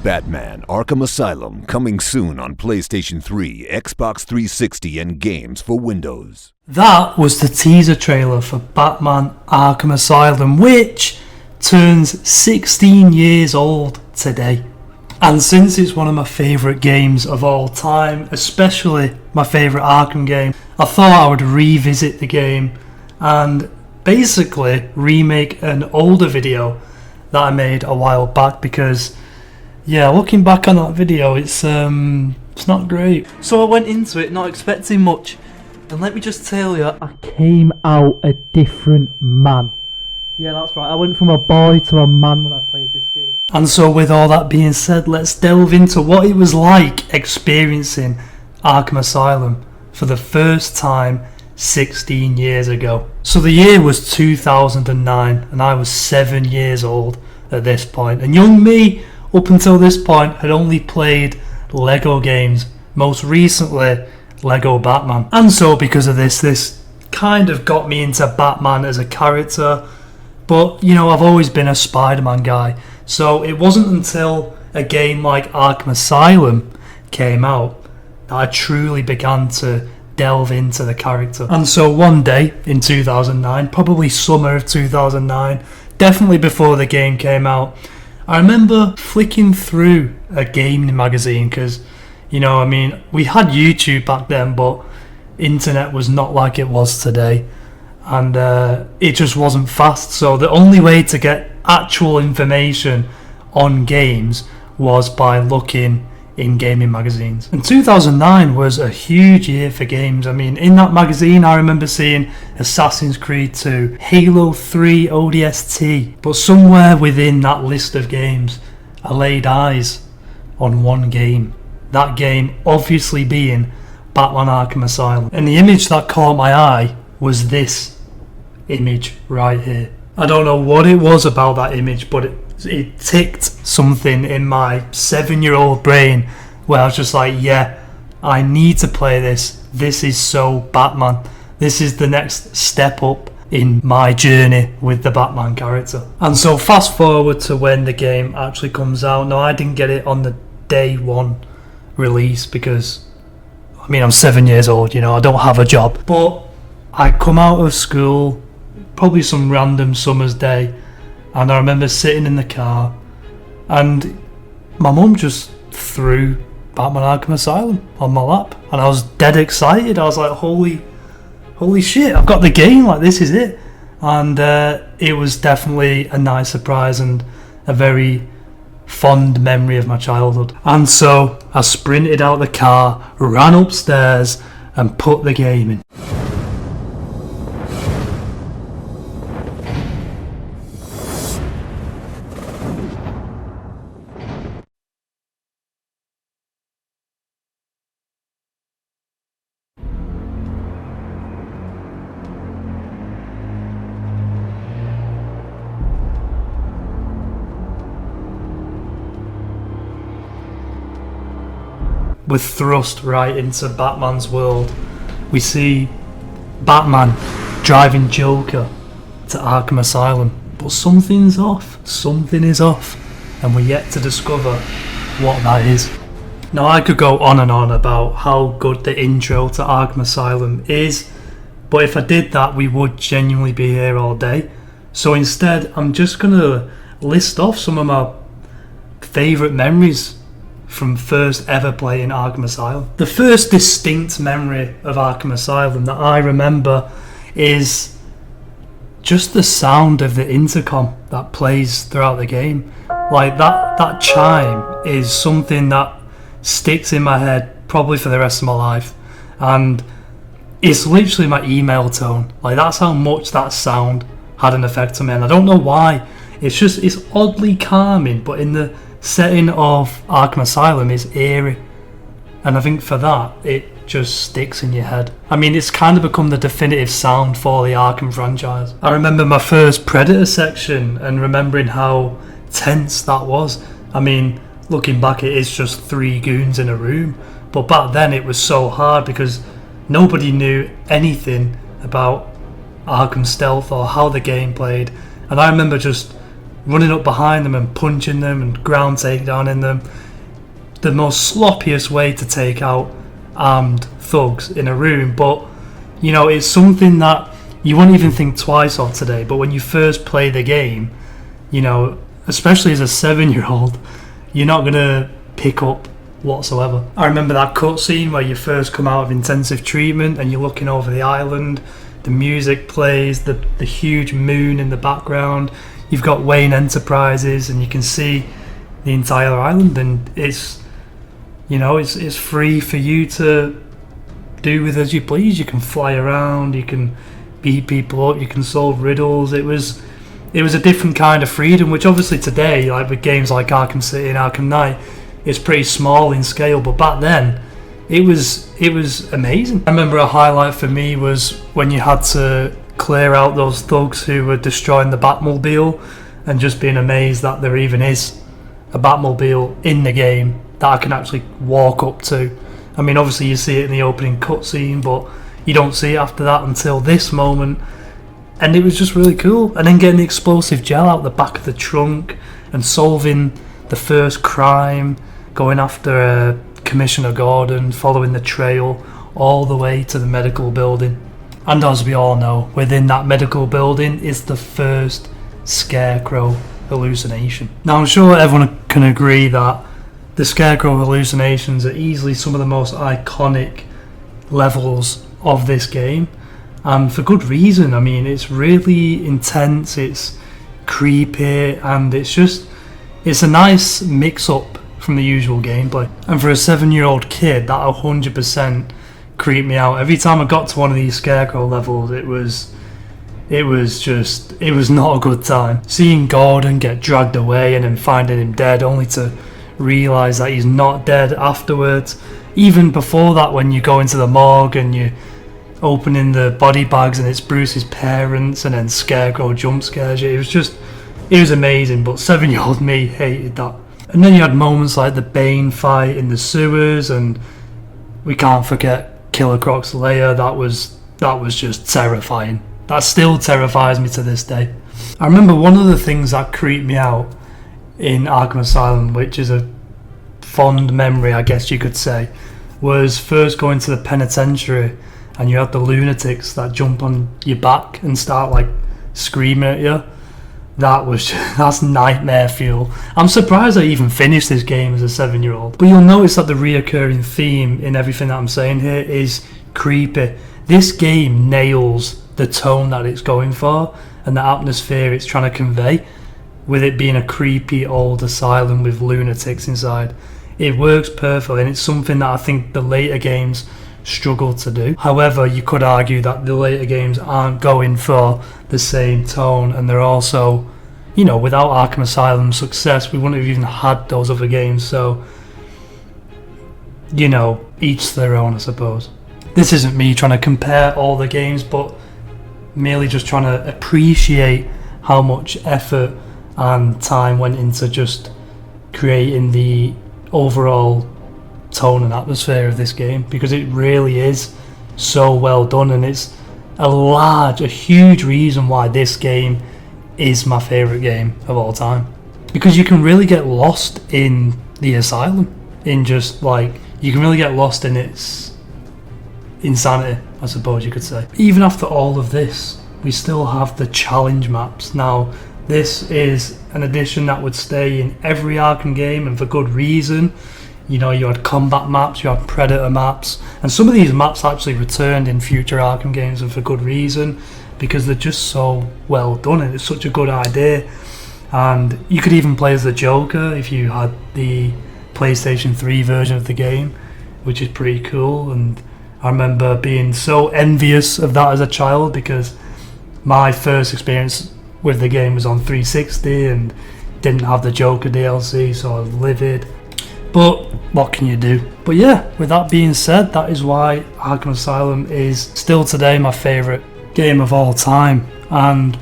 Batman: Arkham Asylum, coming soon on PlayStation 3, Xbox 360, and games for Windows. That was the teaser trailer for Batman: Arkham Asylum, which turns 16 years old today. And since it's one of my favourite games of all time, especially my favourite Arkham game, I thought I would revisit the game and basically remake an older video that I made a while back, because looking back on that video, it's not great. So I went into it not expecting much, and let me just tell you, I came out a different man. Yeah, that's right, I went from a boy to a man when I played this game. And so with all that being said, let's delve into what it was like experiencing Arkham Asylum for the first time 16 years ago. So the year was 2009, and I was 7 years old at this point. And young me, up until this point, had only played Lego games, most recently Lego Batman. And so because of this kind of got me into Batman as a character. But, I've always been a Spider-Man guy. So it wasn't until a game like Arkham Asylum came out that I truly began to delve into the character. And so one day in 2009, probably summer of 2009, definitely before the game came out, I remember flicking through a gaming magazine because, we had YouTube back then, but internet was not like it was today. And it just wasn't fast. So the only way to get actual information on games was by looking in gaming magazines. And 2009 was a huge year for games. In that magazine I remember seeing Assassin's Creed 2, Halo 3 ODST, but somewhere within that list of games I laid eyes on one game. That game obviously being Batman: Arkham Asylum. And the image that caught my eye was this image right here. I don't know what it was about that image, but it ticked something in my 7-year-old brain where I was just like, I need to play this. This is so Batman. This is the next step up in my journey with the Batman character. And so fast forward to when the game actually comes out. No, I didn't get it on the day one release because, I'm 7 years old, I don't have a job. But I come out of school, probably some random summer's day, and I remember sitting in the car and my mum just threw Batman: Arkham Asylum on my lap, and I was dead excited. I was like, holy shit, I've got the game, like this is it. And it was definitely a nice surprise and a very fond memory of my childhood. And so I sprinted out the car, ran upstairs and put the game in. We're thrust right into Batman's world. We see Batman driving Joker to Arkham Asylum. But something's off. Something is off. And we're yet to discover what that is. Now I could go on and on about how good the intro to Arkham Asylum is, but if I did that we would genuinely be here all day. So instead I'm just going to list off some of my favourite memories from first ever playing Arkham Asylum. The first distinct memory of Arkham Asylum that I remember is just the sound of the intercom that plays throughout the game. Like that chime is something that sticks in my head probably for the rest of my life, and it's literally my email tone. Like that's how much that sound had an effect on me, and I don't know why. It's oddly calming, but in the setting of Arkham Asylum is eerie, and I think for that it just sticks in your head. It's kind of become the definitive sound for the Arkham franchise. I remember my first Predator section and remembering how tense that was. Looking back, it is just 3 goons in a room, but back then it was so hard because nobody knew anything about Arkham stealth or how the game played. And I remember just running up behind them and punching them and ground takedown in them. The most sloppiest way to take out armed thugs in a room, but you know, it's something that you won't even think twice of today. But when you first play the game, you know, especially as a 7-year-old, you're not gonna pick up whatsoever. I remember that cutscene where you first come out of intensive treatment and you're looking over the island, the music plays, the huge moon in the background, you've got Wayne Enterprises and you can see the entire island, and it's, you know, it's free for you to do with as you please. You can fly around, you can beat people up, you can solve riddles. It was a different kind of freedom, which obviously today, like with games like Arkham City and Arkham Knight, it's pretty small in scale, but back then it was amazing. I remember a highlight for me was when you had to clear out those thugs who were destroying the Batmobile, and just being amazed that there even is a Batmobile in the game that I can actually walk up to. I mean, obviously you see it in the opening cutscene, but you don't see it after that until this moment, and it was just really cool. And then getting the explosive gel out the back of the trunk and solving the first crime, going after Commissioner Gordon, following the trail all the way to the medical building. And as we all know, within that medical building is the first Scarecrow hallucination. Now I'm sure everyone can agree that the Scarecrow hallucinations are easily some of the most iconic levels of this game, and for good reason. I mean, it's really intense, it's creepy, and it's a nice mix-up from the usual gameplay. And for a 7-year-old kid, that 100% creeped me out. Every time I got to one of these Scarecrow levels, it was not a good time. Seeing Gordon get dragged away and then finding him dead, only to realise that he's not dead afterwards. Even before that, when you go into the morgue and you opening the body bags and it's Bruce's parents, and then Scarecrow jump scares you. It was amazing, but 7-year-old me hated that. And then you had moments like the Bane fight in the sewers, and we can't forget Killer Croc's lair. That was just terrifying. That still terrifies me to this day. I remember one of the things that creeped me out in Arkham Asylum, which is a fond memory, I guess you could say, was first going to the penitentiary and you had the lunatics that jump on your back and start like screaming at you. That's nightmare fuel. I'm surprised I even finished this game as a 7-year-old. But you'll notice that the reoccurring theme in everything that I'm saying here is creepy. This game nails the tone that it's going for and the atmosphere it's trying to convey, with it being a creepy old asylum with lunatics inside. It works perfectly, and it's something that I think the later games struggle to do. However, you could argue that the later games aren't going for the same tone, and they're also, you know, without Arkham Asylum's success, we wouldn't have even had those other games. So, you know, each their own, I suppose. This isn't me trying to compare all the games, but merely just trying to appreciate how much effort and time went into just creating the overall tone and atmosphere of this game, because it really is so well done, and it's a huge reason why this game is my favourite game of all time, because you can really get lost in the asylum, in just like, you can really get lost in its insanity, I suppose you could say. Even after all of this, we still have the challenge maps. Now, this is an addition that would stay in every Arkham game, and for good reason. You know, you had combat maps, you had predator maps, and some of these maps actually returned in future Arkham games, and for good reason, because they're just so well done and it's such a good idea. And you could even play as the Joker if you had the PlayStation 3 version of the game, which is pretty cool. And I remember being so envious of that as a child, because my first experience with the game was on 360 and didn't have the Joker DLC, so I was livid. But what can you do? But yeah, with that being said, that is why Arkham Asylum is still today my favourite game of all time. And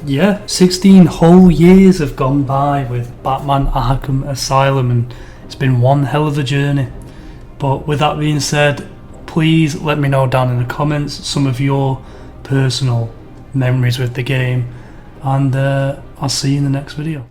yeah, 16 whole years have gone by with Batman Arkham Asylum, and it's been one hell of a journey. But with that being said, please let me know down in the comments some of your personal memories with the game, and I'll see you in the next video.